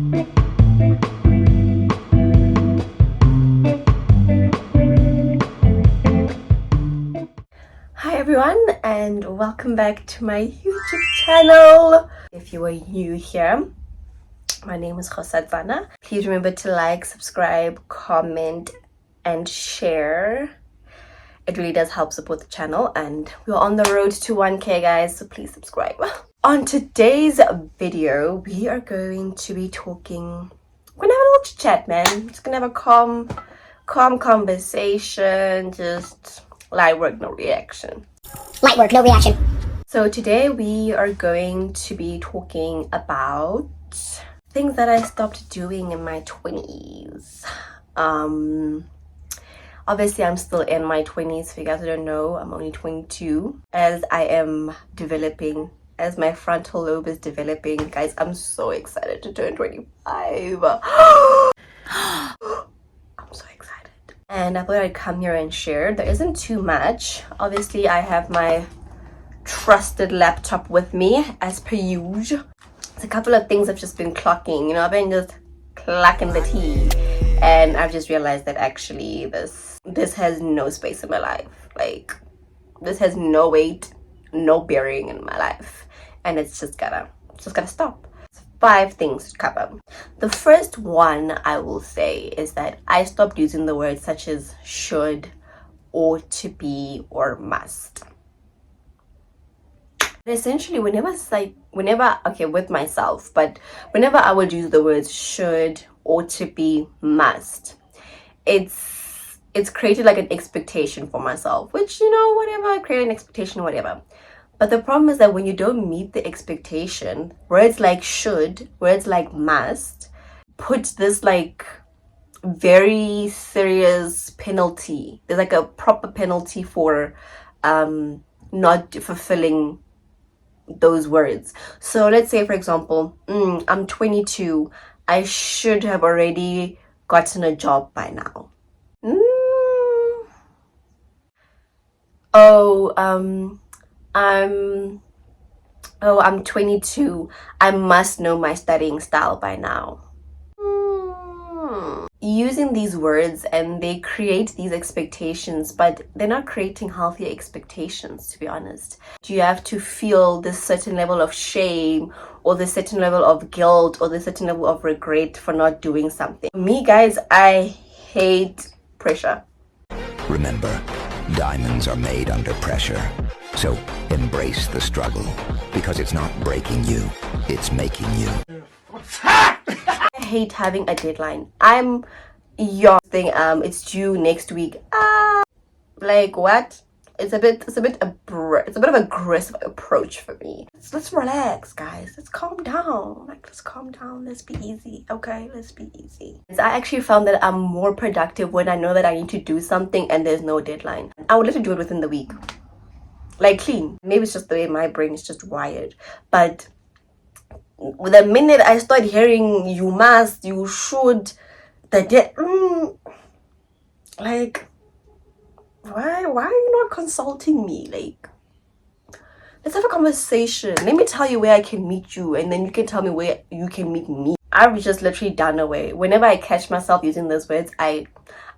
Hi everyone, and welcome back to my YouTube channel. If you are new here, my name is Khosatsana. Please remember to like, subscribe, comment and share. It really does help support the channel, and we're on the road to 1K guys, so please subscribe. On today's video, we are going to be talking, we're gonna have a little chit chat, man. Just gonna have a calm conversation, just light work, no reaction. Light work, no reaction. So today we are going to be talking about things that I stopped doing in my 20s. Obviously I'm still in my 20s. If you guys don't know, I'm only 22. As I am developing, as my frontal lobe is developing, guys, I'm so excited to turn 25. I'm so excited. And I thought I'd come here and share. There isn't too much. Obviously I have my trusted laptop with me as per usual. There's a couple of things I've just been clocking, you know, I've been just clocking the tea, and I've just realized that actually this has no space in my life. Like, this has no weight, no bearing in my life, and it's just gotta stop. 5 things to cover. The first one I will say is that I stopped using the words such as should, ought to be, or must. Essentially, whenever with myself, but whenever I would use the words should, ought to be, must, it's created like an expectation for myself, which, you know, whatever, I create an expectation, whatever. But the problem is that when you don't meet the expectation, words like should, words like must, put this like very serious penalty. There's like a proper penalty for not fulfilling those words. So let's say, for example, I'm 22, I should have already gotten a job by now. I'm 22, I must know my studying style by now. Using these words, and they create these expectations, but they're not creating healthy expectations, to be honest. You have to feel this certain level of shame, or this certain level of guilt, or this certain level of regret for not doing something. Me, guys, I hate pressure. Remember, diamonds are made under pressure. So embrace the struggle, because it's not breaking you, it's making you. I hate having a deadline. I'm young thing, it's due next week. Like what? It's a bit of an aggressive approach for me. Let's relax, guys. Let's calm down. Let's calm down. Let's be easy, okay? Let's be easy. I actually found that I'm more productive when I know that I need to do something and there's no deadline. I would like to do it within the week. Like clean. Maybe it's just the way my brain is just wired. But the minute I start hearing you must, you should, like, why are you not consulting me? Like, let's have a conversation. Let me tell you where I can meet you, and then you can tell me where you can meet me. I've just literally done away. Whenever I catch myself using those words, I'm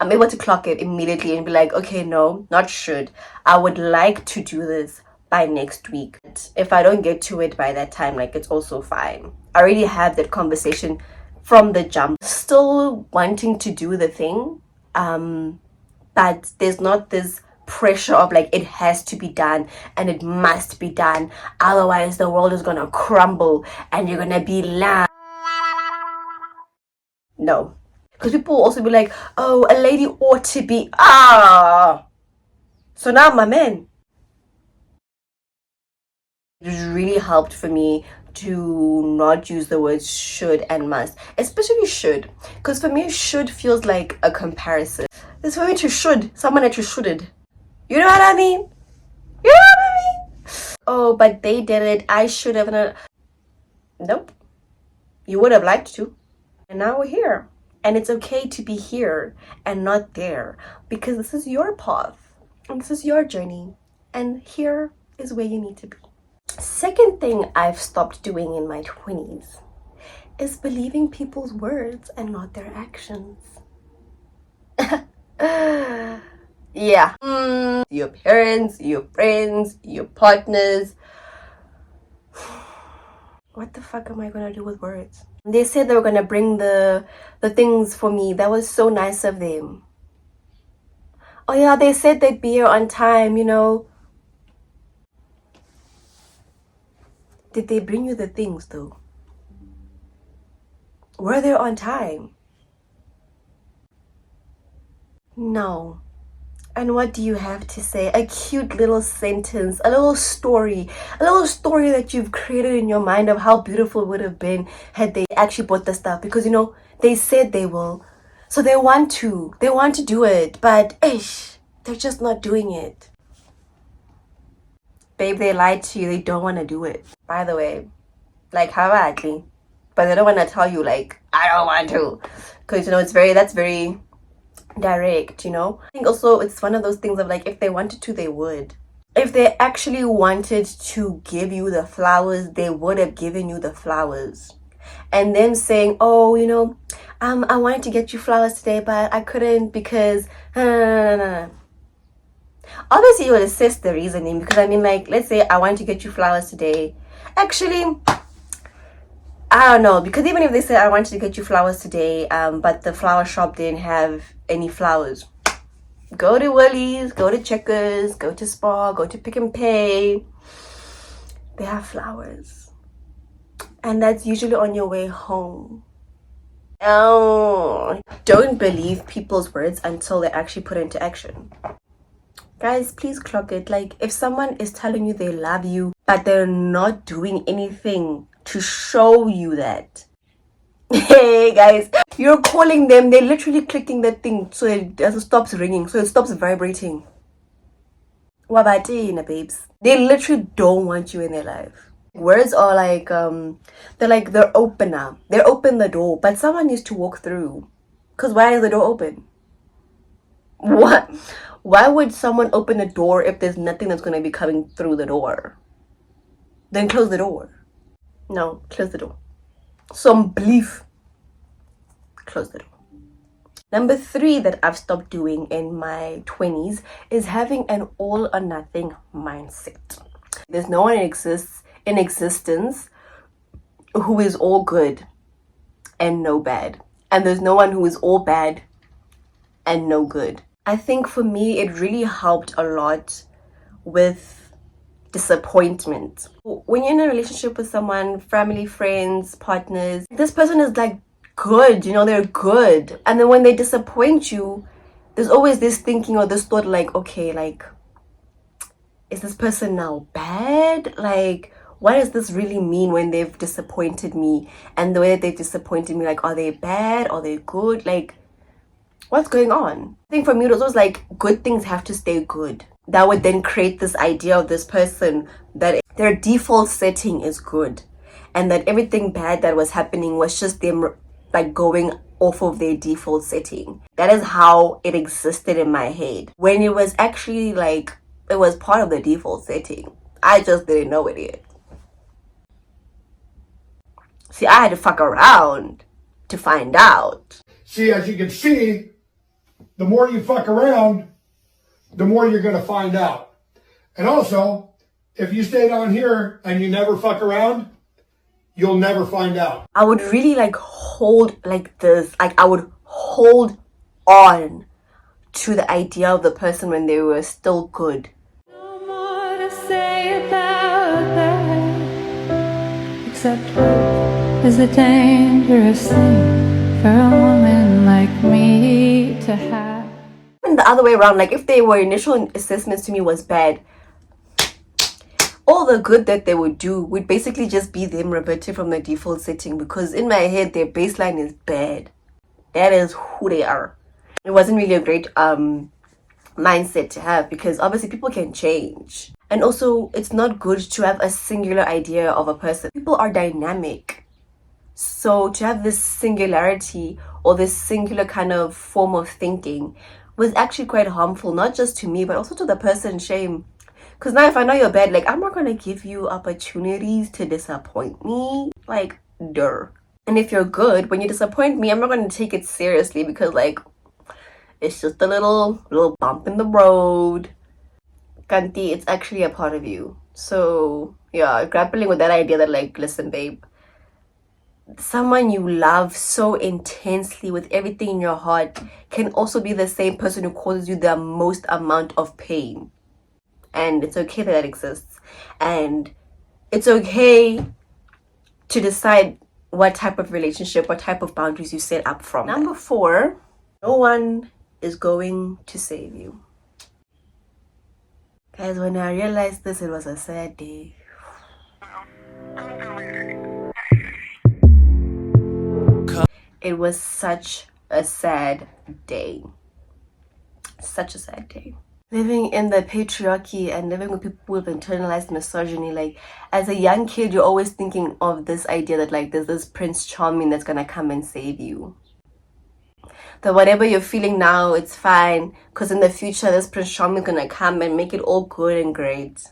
able to clock it immediately and be like, okay, no, not should. I would like to do this by next week. If I don't get to it by that time, like, it's also fine. I already have that conversation from the jump. Still wanting to do the thing, but there's not this pressure of like it has to be done and it must be done, otherwise the world is gonna crumble and you're gonna be loud. No, because people will also be like, oh, a lady ought to be, so now my man. It really helped for me to not use the words should and must, especially should, because for me should feels like a comparison. It's for me to should someone that you shoulded. You know what I mean? You know what I mean? Oh, but they did it, I should have. Nope. You would have liked to, and now we're here, and it's okay to be here and not there, because this is your path and this is your journey, and here is where you need to be. Second thing I've stopped doing in my 20s is believing people's words and not their actions. Yeah. Your parents, your friends, your partners. What the fuck am I gonna do with words? They said they were gonna bring the things for me. That was so nice of them. Oh yeah, they said they'd be here on time, you know. Did they bring you the things though? Were they on time? No. And what do you have to say? A cute little sentence, a little story that you've created in your mind of how beautiful it would have been had they actually bought the stuff. Because, you know, they said they will. So they want to do it, but they're just not doing it. Babe, they lied to you. They don't want to do it. By the way, like, how badly? But they don't want to tell you, like, I don't want to. Because, you know, that's very direct, you know. I think also it's one of those things of like, if they wanted to, they would. If they actually wanted to give you the flowers, they would have given you the flowers. And them saying, oh, you know, I wanted to get you flowers today, but I couldn't because obviously you would assess the reasoning. Because I mean, like, let's say I wanted to get you flowers today. Actually, I don't know, because even if they said I wanted to get you flowers today, but the flower shop didn't have any flowers, go to Woolies, go to Checkers, go to Spar, go to Pick and Pay. They have flowers, and that's usually on your way home. Oh, don't believe people's words until they actually put into action. Guys, please clock it. Like, if someone is telling you they love you, but they're not doing anything to show you that. Hey guys, you're calling them, they're literally clicking that thing so it stops ringing, so it stops vibrating. Wabatina, babes. They literally don't want you in their life. Words are like they're opener. They open the door, but someone needs to walk through. Because why is the door open? What? Why would someone open a door if there's nothing that's going to be coming through the door? Then close the door. No, close the door. Some belief. Close the door. Number 3 that I've stopped doing in my 20s is having an all or nothing mindset. There's no one in existence who is all good and no bad. And there's no one who is all bad and no good. I think for me, it really helped a lot with disappointment. When you're in a relationship with someone, family, friends, partners, this person is like good, you know, they're good. And then when they disappoint you, there's always this thinking or this thought like, okay, like, is this person now bad? Like, what does this really mean when they've disappointed me? And the way that they've disappointed me, like, are they bad? Are they good? Like, what's going on? I think for me, it was always like, good things have to stay good. That would then create this idea of this person that their default setting is good. And that everything bad that was happening was just them like going off of their default setting. That is how it existed in my head. When it was actually like, it was part of the default setting. I just didn't know it yet. See, I had to fuck around to find out. See, as you can see, the more you fuck around, the more you're going to find out. And also, if you stay down here and you never fuck around, you'll never find out. I would really like hold like this, like I would hold on to the idea of the person when they were still good. No more to say about that, except hope is a dangerous thing for a woman like me to have. And the other way around, like if their initial assessments to me was bad, all the good that they would do would basically just be them reverting from the default setting, because in my head their baseline is bad. That is who they are. It wasn't really a great mindset to have, because obviously people can change, and also it's not good to have a singular idea of a person. People are dynamic, so to have this singularity or this singular kind of form of thinking was actually quite harmful, not just to me but also to the person. Shame. Because now if I know you're bad, like, I'm not gonna give you opportunities to disappoint me. Like, duh. And if you're good, when you disappoint me, I'm not going to take it seriously because like it's just a little bump in the road. Kanti, it's actually a part of you. So yeah, grappling with that idea that like, listen, babe, someone you love so intensely with everything in your heart can also be the same person who causes you the most amount of pain. And it's okay that exists. And it's okay to decide what type of relationship, what type of boundaries you set up from. Number 4, no one is going to save you. Guys, when I realized this, it was a sad day. It was such a sad day. Such a sad day. Living in the patriarchy and living with people with internalized misogyny, like as a young kid, you're always thinking of this idea that like there's this Prince Charming that's gonna come and save you. That whatever you're feeling now, it's fine, because in the future, this Prince Charming is gonna come and make it all good and great.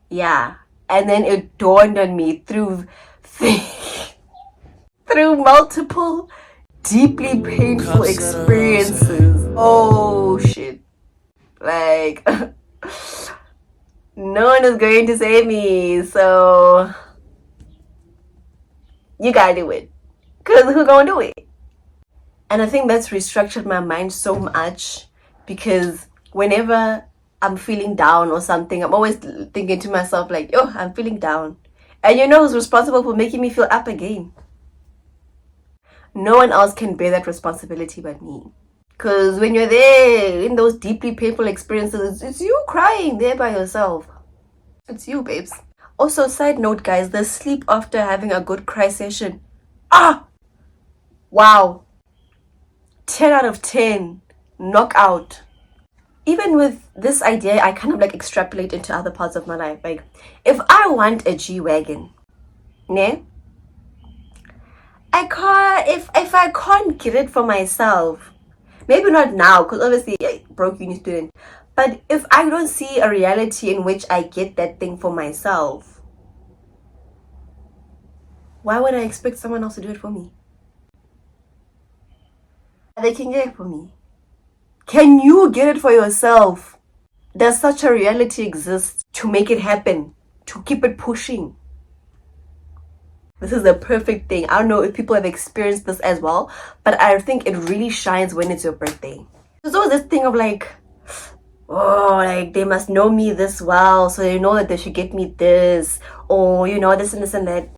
Yeah, and then it dawned on me through through multiple deeply painful experiences. Oh shit. Like no one is going to save me, so you gotta do it. Cause who gonna do it? And I think that's restructured my mind so much, because whenever I'm feeling down or something, I'm always thinking to myself like, yo, I'm feeling down. And you know who's responsible for making me feel up again? No one else can bear that responsibility but me. Because when you're there in those deeply painful experiences, it's you crying there by yourself. It's you, babes. Also, side note, guys, the sleep after having a good cry session. Wow. 10 out of 10. Knockout. Even with this idea, I kind of like extrapolate into other parts of my life. Like, if I want a G-Wagon, ne? I can't, if I can't get it for myself, maybe not now, because obviously I broke uni student, but if I don't see a reality in which I get that thing for myself, why would I expect someone else to do it for me? They can get it for me. Can you get it for yourself? Does such a reality exist to make it happen, to keep it pushing? This is the perfect thing. I don't know if people have experienced this as well, but I think it really shines when it's your birthday. There's always this thing of like, oh, like they must know me this well, so they know that they should get me this, or you know, this and this and that.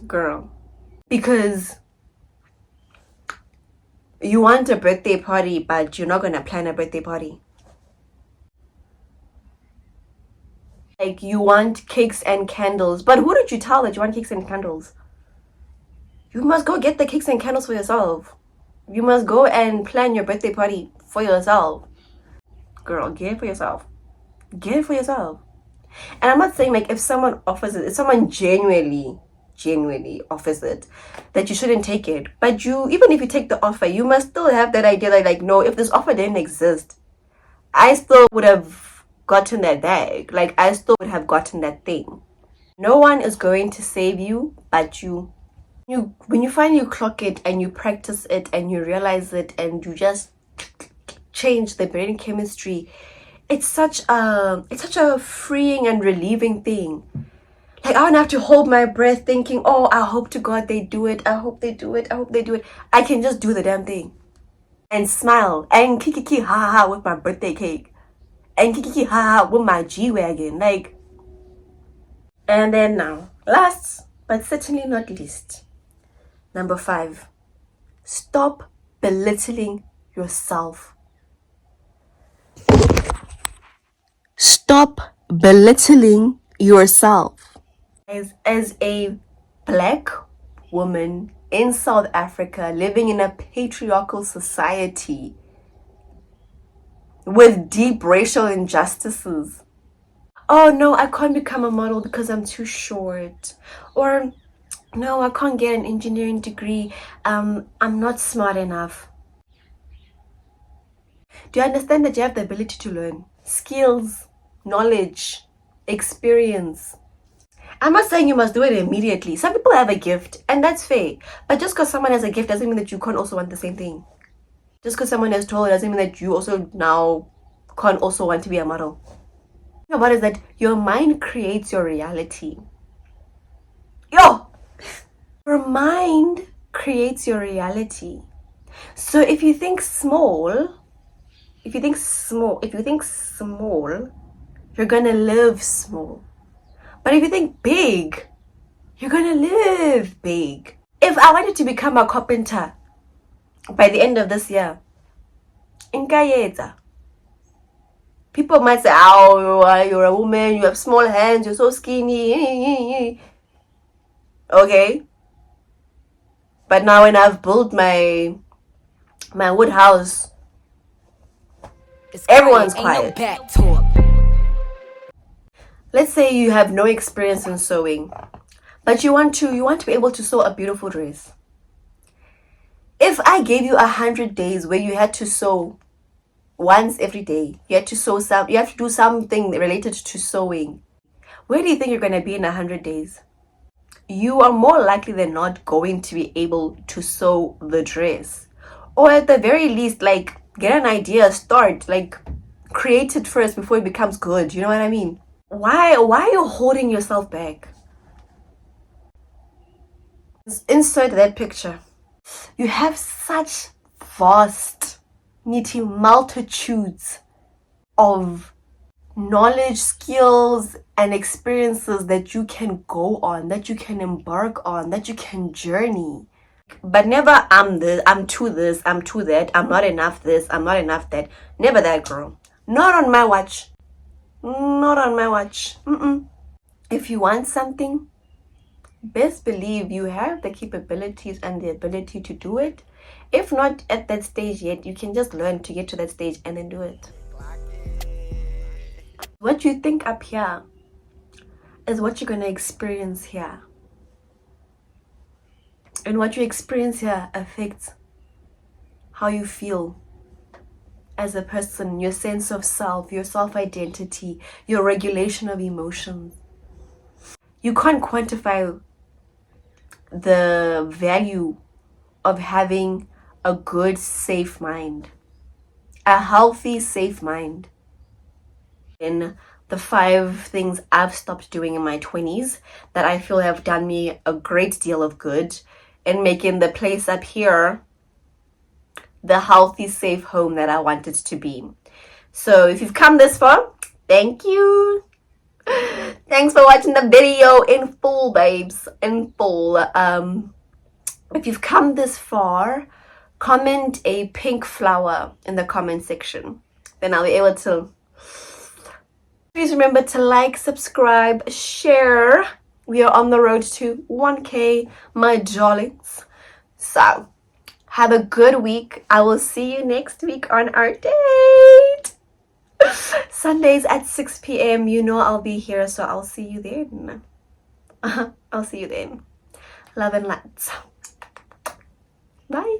Girl, because you want a birthday party, but you're not gonna plan a birthday party. Like, you want cakes and candles, but who did you tell that you want cakes and candles? You must go get the cakes and candles for yourself. You must go and plan your birthday party for yourself. Girl, get it for yourself. Get it for yourself. And I'm not saying like if someone offers it, if someone genuinely offers it, that you shouldn't take it. But you, even if you take the offer, you must still have that idea that like, no, if this offer didn't exist, I still would have gotten that bag. Like, I still would have gotten that thing. No one is going to save you but you. When you finally clock it and you practice it and you realize it and you just change the brain chemistry, it's such a freeing and relieving thing. Like, I don't have to hold my breath thinking, oh, I hope to God they do it. I hope they do it. I hope they do it. I can just do the damn thing and smile and kiki ha ha with my birthday cake and kiki ha ha with my G-Wagon. Like, and then now, last but certainly not least, number 5, stop belittling yourself. Stop belittling yourself. As a Black woman in South Africa, living in a patriarchal society with deep racial injustices. Oh no, I can't become a model because I'm too short. Or no, I can't get an engineering degree. I'm not smart enough. Do you understand that you have the ability to learn skills, knowledge, Experience. I'm not saying you must do it immediately. Some people have a gift, and that's fair. But just because someone has a gift doesn't mean that you can't also want the same thing. Just because someone has told doesn't mean that you also now can't also want to be a model. You know what is that? Your mind creates your reality. Yo! Your mind creates your reality. So if you think small, you're gonna live small. But if you think big, you're gonna live big. If I wanted to become a carpenter by the end of this year, people might say, oh, you're a woman, you have small hands, you're so skinny. Okay. But now when I've built my wood house, everyone's quiet. Let's say you have no experience in sewing, but you want to be able to sew a beautiful dress. If I gave you 100 days where you had to sew once every day, you have to do something related to sewing, where do you think you're going to be in 100 days? You are more likely than not going to be able to sew the dress, or at the very least, like, get an idea, start, like, create it first before it becomes good. You know what I mean? Why are you holding yourself back? Insert that picture. You have such vast, multitudes of knowledge, skills, and experiences that you can go on, that you can embark on, that you can journey. But never, I'm too this, I'm too that, I'm not enough this, I'm not enough that. Never that, girl. Not on my watch. Not on my watch. If you want something, best believe you have the capabilities and the ability to do it. If not at that stage yet, you can just learn to get to that stage and then do it. What you think up here is what you're going to experience here. And what you experience here affects how you feel as a person, your sense of self, your self-identity, your regulation of emotions. You can't quantify the value of having a good, safe mind. A healthy, safe mind. In the 5 things I've stopped doing in my 20s that I feel have done me a great deal of good in making the place up here the healthy, safe home that I want it to be. So if you've come this far, thank you. Thanks for watching the video in full, babes. In full. If you've come this far, comment a pink flower in the comment section. Then I'll be able to. Please remember to like, subscribe, share. We are on the road to 1K, my darlings. So, have a good week. I will see you next week on our date. Sundays at 6 p.m. You know I'll be here, so I'll see you then. I'll see you then. Love and lights. Bye.